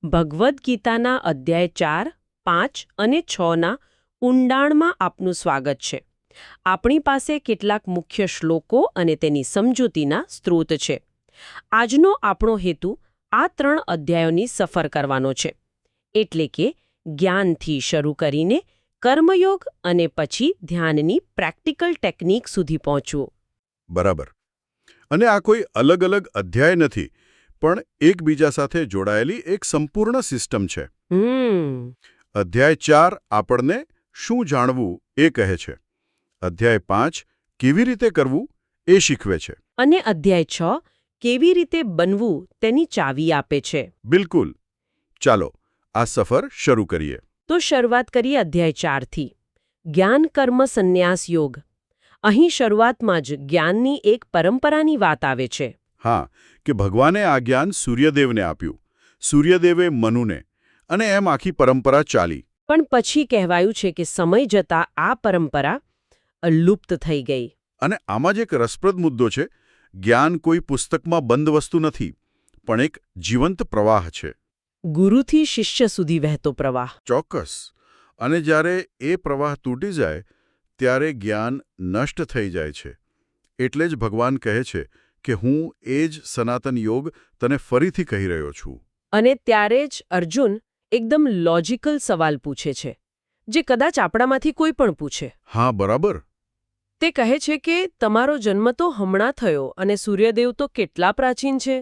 ભગવદ્ ગીતાના અધ્યાય 4, 5 અને 6ના ઊંડાણમાં આપનું સ્વાગત છે. આપણી પાસે કેટલાક મુખ્ય શ્લોકો અને તેની સમજૂતીના સ્ત્રોત છે. આજનો આપણો હેતુ આ 3 અધ્યાયોની સફર કરવાનો છે. એટલે કે જ્ઞાનથી શરૂ કરીને કર્મયોગ અને પછી ધ્યાનની પ્રેક્ટિકલ ટેકનિક સુધી પહોંચવું. બરાબર. અને આ કોઈ અલગ અલગ અધ્યાય નથી, પણ એકબીજા સાથે જોડાયેલી એક સંપૂર્ણ સિસ્ટમ છે. અધ્યાય 4 આપણને શું જાણવું એ કહે છે. અધ્યાય 5 કેવી રીતે કરવું એ શીખવે છે. અને અધ્યાય 6 કેવી રીતે બનવું તેની ચાવી આપે છે. બિલકુલ. ચાલો આ સફર શરૂ કરીએ. તો શરૂઆત કરીએ અધ્યાય 4થી. જ્ઞાન કર્મ સંન્યાસ યોગ. અહીં શરૂઆતમાં જ જ્ઞાનની એક પરંપરાની વાત આવે છે. હા, કે ભગવાને આ જ્ઞાન સૂર્યદેવને આપ્યું, સૂર્યદેવે મનુને, અને એમ આખી પરંપરા ચાલી. પણ પછી કહેવાયું છે કે સમય જતાં આ પરંપરા લુપ્ત થઈ ગઈ. અને આમાં જ એક રસપ્રદ મુદ્દો છે. જ્ઞાન કોઈ પુસ્તકમાં બંધ વસ્તુ નથી, પણ એક જીવંત પ્રવાહ છે. ગુરુથી શિષ્ય સુધી વહેતો પ્રવાહ. ચોક્કસ. અને જ્યારે એ પ્રવાહ તૂટી જાય ત્યારે જ્ઞાન નષ્ટ થઈ જાય છે. એટલે જ ભગવાન કહે છે કે હું એ જ સનાતન યોગ તને ફરીથી કહી રહ્યો છું. અને ત્યારે જ અર્જુન એકદમ લોજિકલ સવાલ પૂછે છે, જે કદાચ આપણામાંથી કોઈ પણ પૂછે. હા, બરાબર. તે કહે છે કે તમારો જન્મ તો હમણાં થયો અને સૂર્યદેવ તો કેટલા પ્રાચીન છે,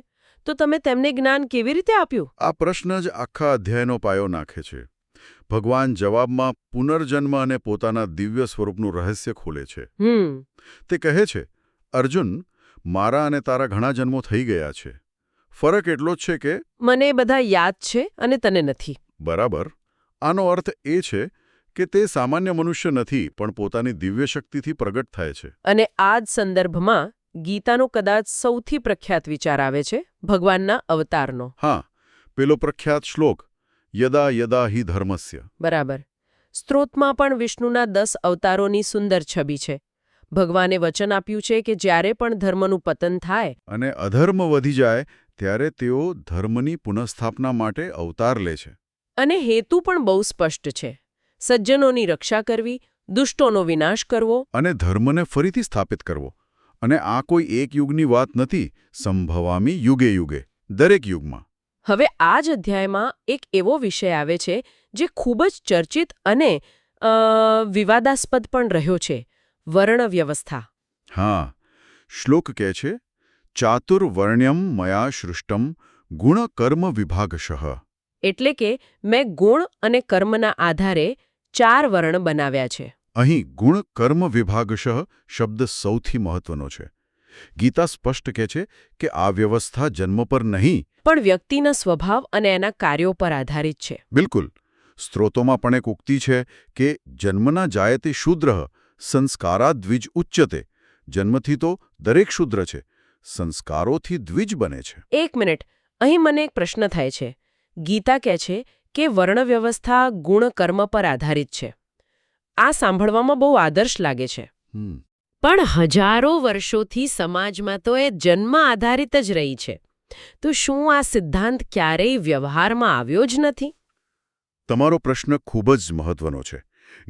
તો તમે તેમને જ્ઞાન કેવી રીતે આપ્યું? આ પ્રશ્ન જ આખા અધ્યાયનો પાયો નાખે છે. ભગવાન જવાબમાં પુનર્જન્મ અને પોતાના દિવ્ય સ્વરૂપનું રહસ્ય ખોલે છે. તે કહે છે, અર્જુન, મારા અને તારા ઘણા જન્મો થઈ ગયા છે. ફરક એટલો જ છે કે મને બધા યાદ છે અને તને નથી. બરાબર. આનો અર્થ એ છે કે તે સામાન્ય મનુષ્ય નથી, પણ પોતાની દિવ્ય શક્તિથી પ્રગટ થાય છે. અને આ જ સંદર્ભમાં ગીતાનો કદાચ સૌથી પ્રખ્યાત વિચાર આવે છે, ભગવાનના અવતારનો. હા, પેલો પ્રખ્યાત શ્લોક, યદા યદા હિ ધર્મસ્ય. બરાબર. સ્ત્રોતમાં પણ વિષ્ણુના 10 અવતારોની સુંદર છબી છે. ભગવાને વચન આપ્યું છે કે જ્યારે પણ ધર્મનું પતન થાય અને અધર્મ વધી જાય ત્યારે તેઓ ધર્મની પુનઃસ્થાપના માટે અવતાર લે છે. અને હેતુ પણ બહુ સ્પષ્ટ છે. સજ્જનોની રક્ષા કરવી, દુષ્ટોનો વિનાશ કરવો અને ધર્મને ફરીથી સ્થાપિત કરવો. અને આ કોઈ એક યુગની વાત નથી, સંભવામી યુગે યુગે, દરેક યુગમાં. હવે આ જ અધ્યાયમાં એક એવો વિષય આવે છે જે ખૂબ જ ચર્ચિત અને વિવાદાસ્પદ પણ રહ્યો છે, વર્ણ વ્યવસ્થા. હા, શ્લોક કહે છે, ચાતુર્વર્ણ્યમ મયા સૃષ્ટમ ગુણ કર્મ વિભાગશઃ. એટલે કે મેં ગુણ અને કર્મના આધારે 4 વર્ણ બનાવ્યા છે. અહીં ગુણ કર્મ વિભાગશઃ શબ્દ સૌથી મહત્વનો છે. ગીતા સ્પષ્ટ કહે છે કે આ વ્યવસ્થા જન્મ પર નહીં, પણ વ્યક્તિના સ્વભાવ અને એના કાર્યો પર આધારિત છે. બિલકુલ. સ્ત્રોતોમાં પણ એક ઉક્તિ છે કે જન્મના જાયતે શૂદ્રઃ સંસ્કારા દ્વિજ ઉચ્યતે. જન્મથી તો દરેક શૂદ્ર છે, સંસ્કારોથી દ્વિજ બને છે. એક મિનિટ, અહીં મને એક પ્રશ્ન થાય છે. ગીતા કહે છે કે વર્ણ વ્યવસ્થા ગુણ કર્મ પર આધારિત છે. આ સાંભળવામાં બહુ આદર્શ લાગે છે. પણ હજારો વર્ષોથી સમાજમાં તો એ જન્મ આધારિત જ રહી છે. તો શું આ સિદ્ધાંત ક્યારેય વ્યવહારમાં આવ્યો જ નથી? તમારો પ્રશ્ન ખૂબ જ મહત્વનો છે.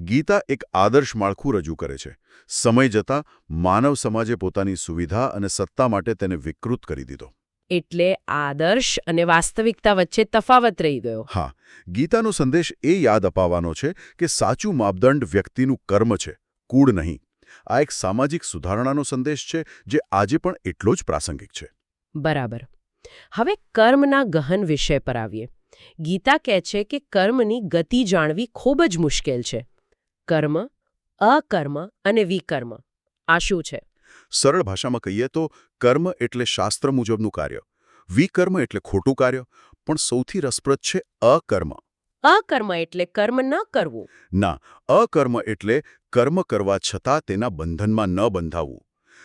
ગીતા એક આદર્શ માળખું રજૂ કરે છે. સમય જતાં માનવ સમાજે પોતાની સુવિધા અને સત્તા માટે તેને વિકૃત કરી દીધો. એટલે આદર્શ અને વાસ્તવિકતા વચ્ચે તફાવત રહી ગયો. હા, ગીતાનો સંદેશ એ યાદ અપાવવાનો છે કે સાચું માપદંડ વ્યક્તિનું કર્મ છે, કૂળ નહીં. આ એક સામાજિક સુધારણાનો સંદેશ છે જે આજે પણ એટલો જ પ્રાસંગિક છે. બરાબર. હવે કર્મના ગહન વિષય પર આવીએ. ગીતા કહે છે કે કર્મની ગતિ જાણવી ખૂબ જ મુશ્કેલ છે. કર્મ, અકર્મ અને વિકર્મ, આ શું છે? સરળ ભાષામાં કહીએ તો કર્મ એટલે શાસ્ત્ર મુજબનું કાર્ય, વિકર્મ એટલે ખોટું કાર્ય, પણ સૌથી રસપ્રદ છે અકર્મ. અકર્મ એટલે કર્મ ન કરવું. ના, અકર્મ એટલે કર્મ કરવા છતાં તેના બંધનમાં ન બંધાવવું.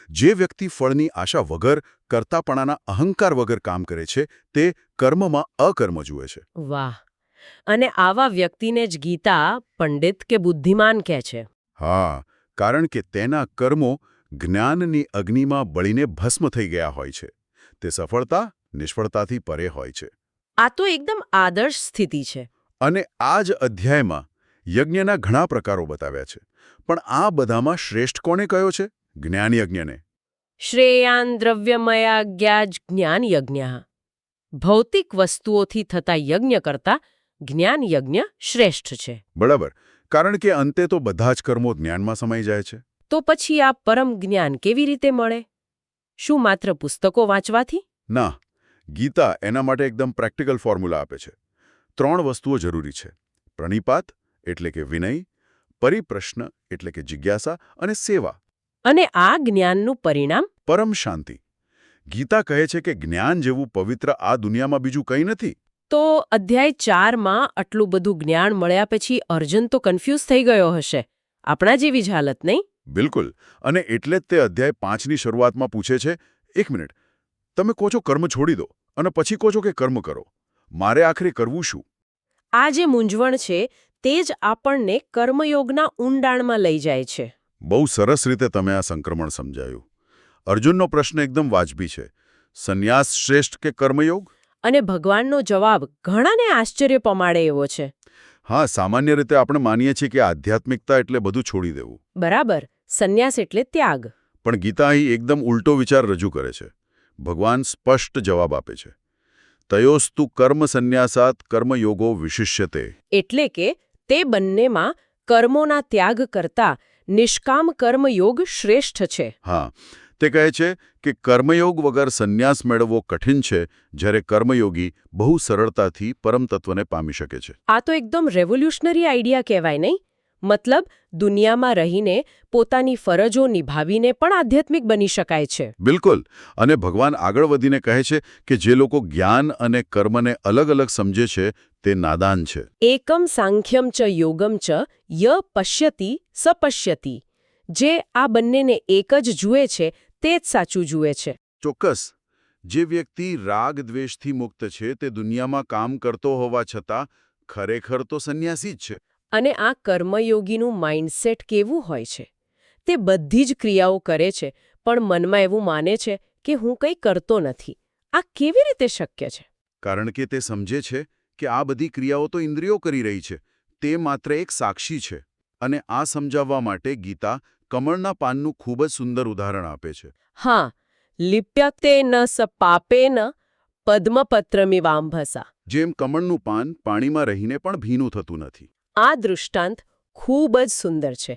જે વ્યક્તિ ફળની આશા વગર, કર્તાપણાના અહંકાર વગર કામ કરે છે, તે કર્મમાં અકર્મ જુએ છે. વાહ! અને આવા વ્યક્તિને જ ગીતા પંડિત કે બુદ્ધિમાન કહે છે. હા, કારણ કે તેના કર્મો જ્ઞાનની અગ્નિમાં બળીને ભસ્મ થઈ ગયા હોય છે. તે સફળતા નિષ્ફળતાથી પરે હોય છે. આ તો એકદમ આદર્શ સ્થિતિ છે. અને આ જ અધ્યાયમાં યજ્ઞના ઘણા પ્રકારો બતાવ્યા છે. પણ આ બધામાં શ્રેષ્ઠ કોને કયો છે? જ્ઞાન યજ્ઞને. શ્રેયાન દ્રવ્યમયાજ્ઞ જ્ઞાન યજ્ઞ. ભૌતિક વસ્તુઓથી થતા યજ્ઞ કરતાં જ્ઞાન યજ્ઞ શ્રેષ્ઠ છે. બરાબર. કારણ કે અંતે તો બધા જ કર્મો જ્ઞાનમાં સમાઈ જાય છે. તો પછી આ પરમ જ્ઞાન કેવી રીતે મળે? શું માત્ર પુસ્તકો વાંચવાથી? ના, ગીતા એના માટે એકદમ પ્રેક્ટિકલ ફોર્મ્યુલા આપે છે. 3 વસ્તુઓ જરૂરી છે: પ્રણિપાત એટલે કે વિનય, પરિપ્રશ્ન એટલે કે જિજ્ઞાસા, અને સેવા. અને આ જ્ઞાનનું પરિણામ? પરમ શાંતિ. ગીતા કહે છે કે જ્ઞાન જેવું પવિત્ર આ દુનિયામાં બીજું કંઈ નથી. તો અધ્યાય 4માં આટલું બધું જ્ઞાન મળ્યા પછી અર્જુન તો કન્ફ્યુઝ થઈ ગયો હશે. આપણા જેવી જ હાલત, નહીં? બિલકુલ. અને એટલે જ તે અધ્યાય 5ની શરૂઆતમાં પૂછે છે, 1 મિનિટ, તમે કહો છો કર્મ છોડી દો અને પછી કહો છો કે કર્મ કરો. મારે આખરે કરવું શું? આ જે મૂંઝવણ છે તે જ આપણને કર્મયોગના ઊંડાણમાં લઈ જાય છે. બહુ સરસ રીતે તમે આ સંક્રમણ સમજાયું. અર્જુનનો પ્રશ્ન એકદમ વાજબી છે. સંન્યાસ શ્રેષ્ઠ કે કર્મયોગ? અને ભગવાનનો જવાબ ઘણાને આશ્ચર્ય પમાડે એવો છે. હા, સામાન્ય રીતે આપણે માનીએ છીએ કે આધ્યાત્મિકતા એટલે બધું છોડી દેવું. બરાબર. સંન્યાસ એટલે ત્યાગ. પણ ગીતા અહીં એકદમ ઉલટો વિચાર રજૂ કરે છે. ભગવાન સ્પષ્ટ જવાબ આપે છે. તયોસ્તુ કર્મ સંન્યાસાત કર્મયોગો વિશિષ્યતે. એટલે કે તે બંનેમાં કર્મોના ત્યાગ કરતાં નિષ્કામ કર્મયોગ શ્રેષ્ઠ છે. હા, તે કહે છે કે કર્મયોગ વગર સંન્યાસ મેળવવો કઠિન છે, જ્યારે કર્મયોગી બહુ સરળતાથી પરમતત્વને પામી શકે છે. આ તો એકદમ રેવોલ્યુશનરી આઈડિયા કહેવાય, નહીં? મતલબ દુનિયામાં રહીને પોતાની ફરજો નિભાવીને પણ આધ્યાત્મિક બની શકાય છે. બિલકુલ. અને ભગવાન આગળ વધીને કહે છે કે જે લોકો જ્ઞાન અને કર્મને અલગ અલગ સમજે છે તે નાદાન છે. એકમ સાંખ્યમ ચ યોગમ ચ ય પશ્યતિ સ પશ્યતિ. જે આ બંનેને એક જ જુએ છે તે જ સાચું જુએ છે. ચોક્કસ. જે વ્યક્તિ રાગ દ્વેષથી મુક્ત છે તે દુનિયામાં કામ કરતો હોવા છતાં ખરેખર તો સંન્યાસી જ છે. અને આ કર્મયોગીનું માઇન્ડસેટ કેવું હોય છે? તે બધી જ ક્રિયાઓ કરે છે પણ મનમાં એવું માને છે કે હું કંઈ કરતો નથી. આ કેવી રીતે શક્ય છે? કારણ કે તે સમજે છે કે આ બધી ક્રિયાઓ તો ઇન્દ્રિયો કરી રહી છે. તે માત્ર એક સાક્ષી છે. અને આ સમજાવવા માટે ગીતા કમળના પાનનું ખૂબ જ સુંદર ઉદાહરણ આપે છે. હા, લિપ્યતે ન સ પાપેન પદ્મપત્રમિવાંભસા. જેમ કમળનું પાન પાણીમાં રહીને પણ ભીનું થતું નથી. આ દૃષ્ટાંત ખૂબ જ સુંદર છે.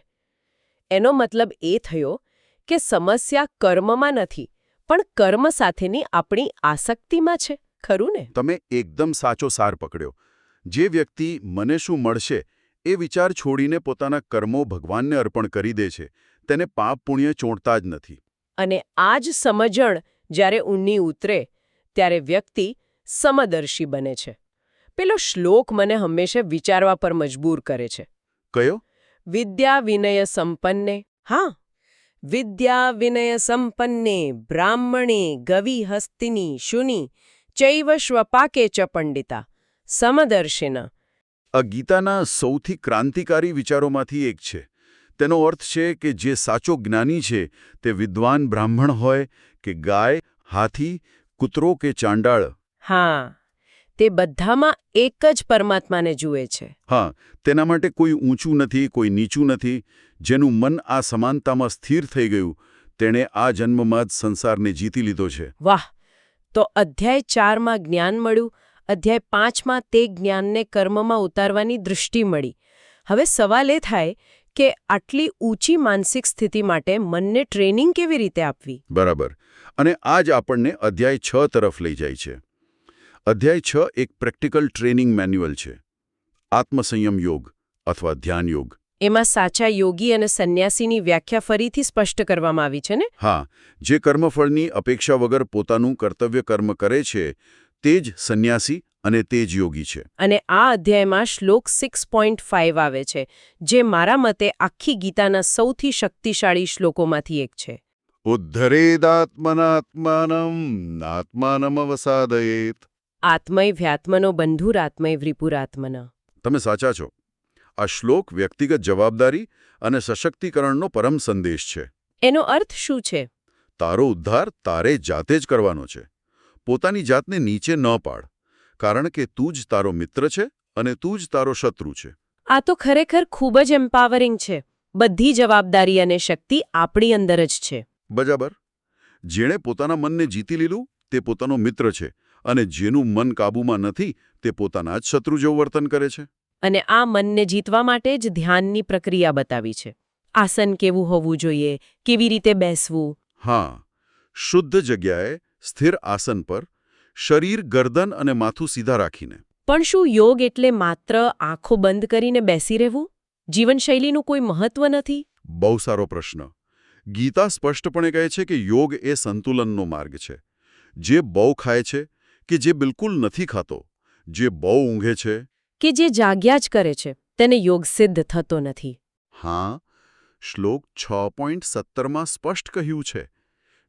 એનો મતલબ એ થયો કે સમસ્યા કર્મમાં નથી, પણ કર્મ સાથેની આપણી આસક્તિમાં છે. ખરું ને? તમે એકદમ સાચો સાર પકડ્યો. જે વ્યક્તિ મને શું મળશે એ વિચાર છોડીને પોતાના કર્મો ભગવાનને અર્પણ કરી દે છે, તેને પાપ પુણ્ય ચોંટતા જ નથી. અને આ જ સમજણ જ્યારે ઊંડી ઉતરે ત્યારે વ્યક્તિ સમદર્શી બને છે. પેલો શ્લોક મને હંમેશા વિચારવા પર મજબૂર કરે છે. કયો? વિદ્યા વિનય સંપન્ને. હા, વિદ્યા વિનય સંપન્ને બ્રાહ્મણે ગવી હસ્તિની શુની ચૈવ શ્વપાકે ચ પંડિતા સમદર્શિન. આ ગીતાના સૌથી ક્રાંતિકારી વિચારોમાંથી એક છે. તેનો અર્થ છે કે જે સાચો જ્ઞાની છે તે વિદ્વાન બ્રાહ્મણ હોય કે ગાય, હાથી, કૂતરો કે ચાંડાળ. હા, તે બધામાં એક જ પરમાત્માને જુએ છે. હા, તેના માટે કોઈ ઊંચું નથી, કોઈ નીચું નથી. જેનું મન આ સમાનતામાં સ્થિર થઈ ગયું તેણે આ જન્મમાં જ સંસારને જીતી લીધો છે. વાહ! તો અધ્યાય 4માં જ્ઞાન મળ્યું, અધ્યાય 5માં તે જ્ઞાનને કર્મમાં ઉતારવાની દૃષ્ટિ મળી. હવે સવાલ એ થાય કે આટલી ઊંચી માનસિક સ્થિતિ માટે મનને ટ્રેનિંગ કેવી રીતે આપવી? બરાબર. અને આ જ આપણને અધ્યાય 6 તરફ લઈ જાય છે. અધ્યાય 6 એક પ્રેક્ટિકલ ટ્રેનિંગ મેન્યુઅલ છે. આત્મસંયમ યોગ અથવા ધ્યાન યોગ. એમાં સાચા યોગી અને સંન્યાસીની વ્યાખ્યા ફરીથી સ્પષ્ટ કરવામાં આવી છે ને? હા, જે કર્મફળની અપેક્ષા વગર પોતાનું કર્તવ્ય કર્મ કરે છે તે જ સંન્યાસી અને તે જ યોગી છે. અને આ અધ્યાયમાં શ્લોક 6.5 આવે છે, જે મારા મતે આખી ગીતાના સૌથી શક્તિશાળી શ્લોકોમાંથી એક છે. ઉદ્ધરેદાત્મનાત્માનમ આત્માનમવસાદયેત. આત્મૈવ્યાત્મનો બંધુરાત્મૈવ્રિપુરાત્મન. તમે સાચા છો. આ શ્લોક વ્યક્તિગત જવાબદારી અને સશક્તિકરણનો પરમ સંદેશ છે. એનો અર્થ શું છે? તારો ઉદ્ધાર તારે જાતે જ કરવાનો છે. પોતાની જાતને નીચે ન પાડ. કારણ કે તું જ તારો મિત્ર છે અને તું જ તારો શત્રુ છે. આ તો ખરેખર ખૂબ જ એમ્પાવરિંગ છે. બધી જવાબદારી અને શક્તિ આપણી અંદર જ છે. બરાબર. જેણે પોતાના મનને જીતી લીધું તે પોતાનો મિત્ર છે અને જેનું મન કાબૂમાં નથી તે પોતાના જ શત્રુ જેવું વર્તન કરે છે. અને આ મનને જીતવા માટે જ ધ્યાનની પ્રક્રિયા બતાવી છે. આસન કેવું હોવું જોઈએ, કેવી રીતે બેસવું. હા, શુદ્ધ જગ્યાએ સ્થિર આસન પર શરીર, ગરદન અને માથું સીધા રાખીને. પણ શું યોગ એટલે માત્ર આંખો બંધ કરીને બેસી રહેવું? જીવનશૈલીનું કોઈ મહત્વ નથી? બહુ સારો પ્રશ્ન. ગીતા સ્પષ્ટપણે કહે છે કે યોગ એ સંતુલનનો માર્ગ છે. જે બહુ ખાય છે કે જે બિલકુલ નથી ખાતો, જે બહુ ઊંઘે છે કે જે જાગ્યા જ કરે છે, તેને યોગ સિદ્ધ થતો નથી. હા, શ્લોક 6.17માં સ્પષ્ટ કહ્યું છે,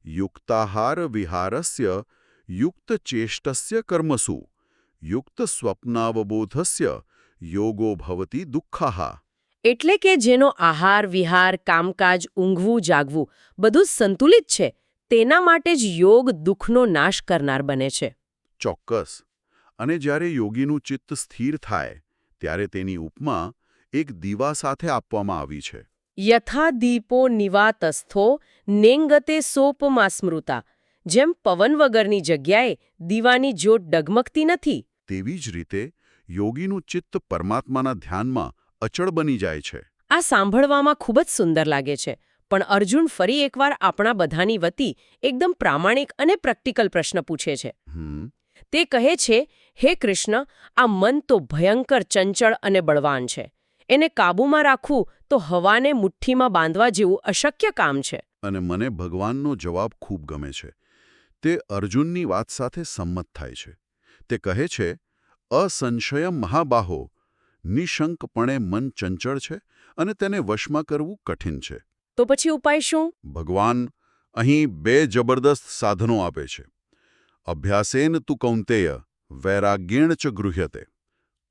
યુક્તાહાર વિહારસ્ય યુક્ત ચેષ્ટસ્ય કર્મસુ યુક્ત સ્વપ્નાવબોધસ્ય યોગો ભવતિ દુઃખાહા. એટલે કે જેનો આહાર, વિહાર, કામકાજ, ઊંઘવું, જાગવું બધું સંતુલિત છે, તેના માટે જ યોગ દુઃખનો નાશ કરનાર બને છે. ચોક્કસ. અને જ્યારે યોગીનું ચિત્ત સ્થિર થાય ત્યારે તેની ઉપમા એક દીવા સાથે આપવામાં આવી છે. યથા દીપો નિવાતસ્થો નેંગતે સોપમા સ્મૃતા. જેમ પવન વગરની જગ્યાએ દીવાની જ્યોત ડગમગતી નથી, તેવી જ રીતે યોગીનું ચિત્ત પરમાત્માના ધ્યાનમાં અચળ બની જાય છે. આ સાંભળવામાં ખૂબ જ સુંદર લાગે છે. પણ અર્જુન ફરી એકવાર આપણા બધાની વતી એકદમ પ્રામાણિક અને પ્રેક્ટિકલ પ્રશ્ન પૂછે છે. તે કહે છે, હે કૃષ્ણ, આ મન તો ભયંકર ચંચળ અને બળવાન છે. એને કાબૂમાં રાખવું તો હવાને મુઠ્ઠીમાં બાંધવા જેવું અશક્ય કામ છે. અને મને ભગવાનનો જવાબ ખૂબ ગમે છે. તે અર્જુનની વાત સાથે સંમત થાય છે. તે કહે છે, અસંશયમ મહાબાહો, નિશંકપણે મન ચંચળ છે અને તેને વશમાં કરવું કઠિન છે. તો પછી ઉપાય શું? ભગવાન અહીં બે જબરદસ્ત સાધનો આપે છે. અભ્યાસેન તુ કૌંતેય વૈરાગ્યેણ ચ ગૃહ્યતે.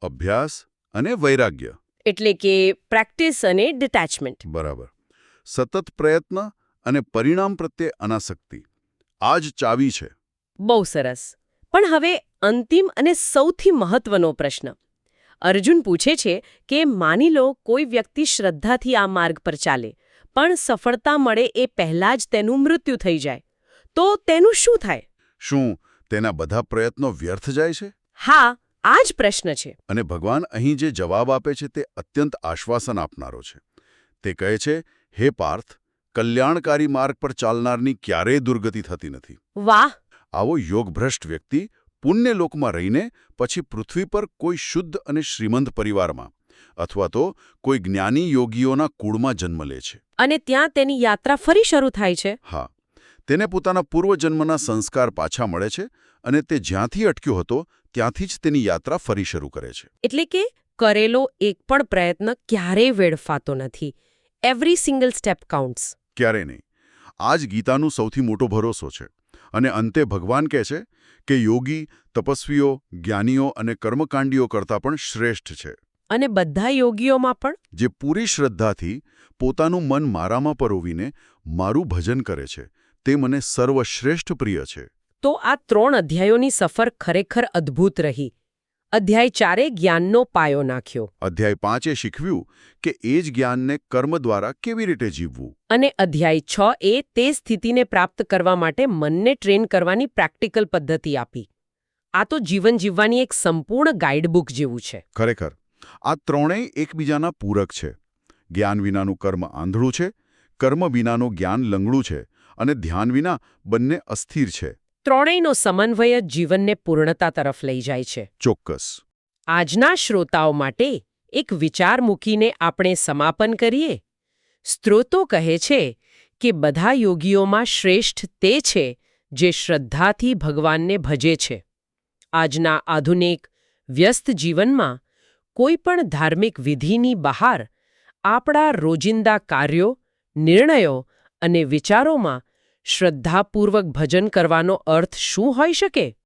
અભ્યાસ અને વૈરાગ્ય. એટલે કે પ્રેક્ટિસ અને ડિટેચમેન્ટ. બરાબર. સતત પ્રયત્ન અને પરિણામ પ્રત્યે અનાસક્તિ. આ જ ચાવી છે. બહુ સરસ. પણ હવે અંતિમ અને સૌથી મહત્વનો પ્રશ્ન. અર્જુન પૂછે છે કે માની લો કોઈ વ્યક્તિ શ્રદ્ધાથી આ માર્ગ પર ચાલે, પણ સફળતા મળે એ પહેલાં જ તેનું મૃત્યુ થઈ જાય, તો તેનું શું થાય? શું તેના બધા પ્રયત્નો વ્યર્થ જાય છે? હા, આ જ પ્રશ્ન છે. અને ભગવાન અહીં જે જવાબ આપે છે તે અત્યંત આશ્વાસન આપનારો છે. તે કહે છે, હે પાર્થ, કલ્યાણકારી માર્ગ પર ચાલનારની ક્યારેય દુર્ગતિ થતી નથી. વાહ! આવો યોગભ્રષ્ટ વ્યક્તિ પુણ્યલોકમાં રહીને પછી પૃથ્વી પર કોઈ શુદ્ધ અને શ્રીમંત પરિવારમાં અથવા તો કોઈ જ્ઞાની યોગીઓના કુળમાં જન્મ લે છે. અને ત્યાં તેની યાત્રા ફરી શરૂ થાય છે. હા, તેને પોતાના પૂર્વજન્મના સંસ્કાર પાછા મળે છે અને તે જ્યાંથી અટક્યો હતો ત્યાંથી જ તેની યાત્રા ફરી શરૂ કરે છે. એટલે કે કરેલો એક પણ પ્રયત્ન ક્યારેય વેડફાતો નથી. Every single step counts. ક્યારે નહીં. આ જ ગીતાનું સૌથી મોટો ભરોસો છે. અને અંતે ભગવાન કહે છે કે યોગી, તપસ્વીઓ, જ્ઞાનીઓ અને કર્મકાંડીઓ કરતાં પણ શ્રેષ્ઠ છે. અને બધા યોગીઓમાં પણ જે પૂરી શ્રદ્ધાથી પોતાનું મન મારામાં પરોવીને મારું ભજન કરે છે, તે મને સર્વશ્રેષ્ઠ પ્રિય છે. તો આ 3 અધ્યાયોની સફર ખરેખર અદ્ભુત રહી. અધ્યાય 4 જ્ઞાનનો પાયો નાખ્યો. અધ્યાય 5 શીખવ્યું કે એ જ જ્ઞાનને કર્મ દ્વારા કેવી રીતે જીવવું. અને અધ્યાય 6 તે સ્થિતિને પ્રાપ્ત કરવા માટે મનને ટ્રેન કરવાની પ્રેક્ટિકલ પદ્ધતિ આપી. આ તો જીવન જીવવાની એક સંપૂર્ણ ગાઈડબુક જેવું છે. ખરેખર આ ત્રણેય એકબીજાના પૂરક છે. જ્ઞાન વિનાનું કર્મ આંધળું છે, કર્મ વિનાનું જ્ઞાન લંગડું છે અને ધ્યાન વિના બંને અસ્થિર છે. ત્રણેયનો સમન્વય જ જીવનને પૂર્ણતા તરફ લઈ જાય છે. ચોક્કસ. આજના શ્રોતાઓ માટે એક વિચાર મૂકીને આપણે સમાપન કરીએ. સ્ત્રોતો કહે છે કે બધા યોગીઓમાં શ્રેષ્ઠ તે છે જે શ્રદ્ધાથી ભગવાનને ભજે છે. આજના આધુનિક વ્યસ્ત જીવનમાં કોઈ પણ ધાર્મિક વિધિની બહાર આપણા રોજિંદા કાર્યો, નિર્ણયો અને વિચારોમાં શ્રદ્ધાપૂર્વક ભજન કરવાનો અર્થ શું હોઈ શકે?